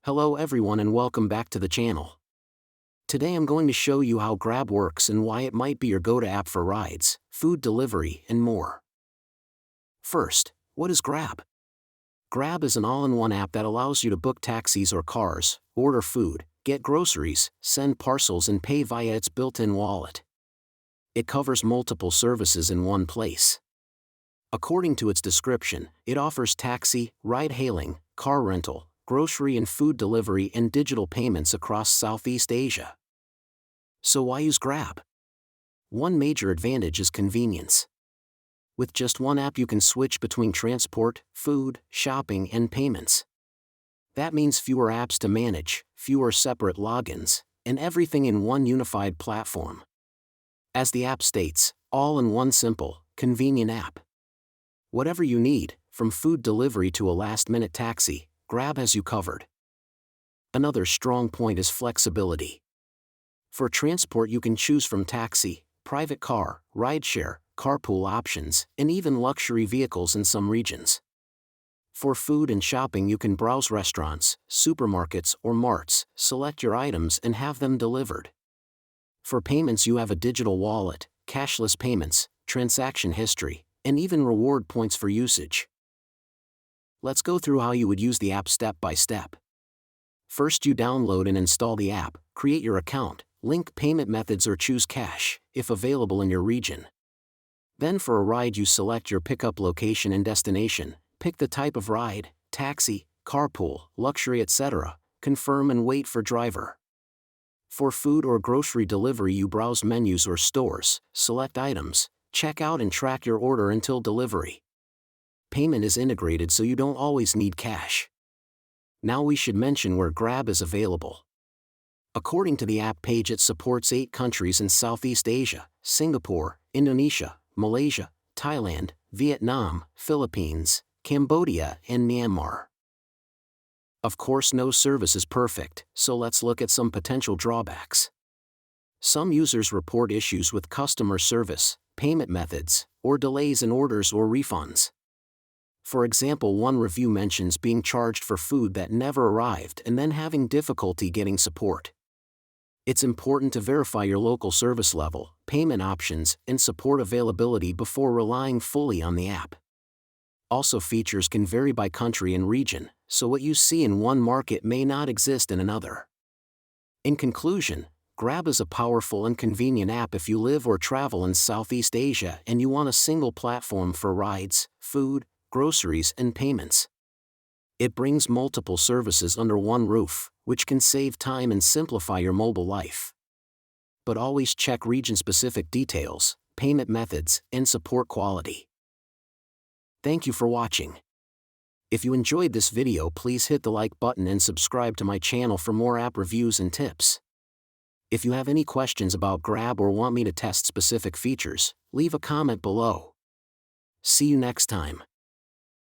Hello everyone and welcome back to the channel. Today I'm going to show you how Grab works and why it might be your go-to app for rides, food delivery, and more. First, what is Grab? Grab is an all-in-one app that allows you to book taxis or cars, order food, get groceries, send parcels and pay via its built-in wallet. It covers multiple services in one place. According to its description, it offers taxi, ride-hailing, car rental, grocery and food delivery and digital payments across Southeast Asia. So why use Grab? One major advantage is convenience. With just one app you can switch between transport, food, shopping and payments. That means fewer apps to manage, fewer separate logins, and everything in one unified platform. As the app states, all in one simple, convenient app. Whatever you need, from food delivery to a last-minute taxi, Grab has you covered. Another strong point is flexibility. For transport you can choose from taxi, private car, rideshare, carpool options, and even luxury vehicles in some regions. For food and shopping you can browse restaurants, supermarkets or marts, select your items and have them delivered. For payments you have a digital wallet, cashless payments, transaction history, and even reward points for usage. Let's go through how you would use the app step by step. First you download and install the app, create your account, link payment methods or choose cash, if available in your region. Then for a ride you select your pickup location and destination, pick the type of ride, taxi, carpool, luxury etc., confirm and wait for driver. For food or grocery delivery you browse menus or stores, select items, check out and track your order until delivery. Payment is integrated so you don't always need cash. Now we should mention where Grab is available. According to the app page it supports 8 countries in Southeast Asia: Singapore, Indonesia, Malaysia, Thailand, Vietnam, Philippines, Cambodia, and Myanmar. Of course no service is perfect, so let's look at some potential drawbacks. Some users report issues with customer service, payment methods, or delays in orders or refunds. For example, one review mentions being charged for food that never arrived and then having difficulty getting support. It's important to verify your local service level, payment options, and support availability before relying fully on the app. Also, features can vary by country and region, so what you see in one market may not exist in another. In conclusion, Grab is a powerful and convenient app if you live or travel in Southeast Asia and you want a single platform for rides, food, groceries and payments. It brings multiple services under one roof, which can save time and simplify your mobile life. But always check region-specific details, payment methods, and support quality. Thank you for watching. If you enjoyed this video, please hit the like button and subscribe to my channel for more app reviews and tips. If you have any questions about Grab or want me to test specific features, leave a comment below. See you next time.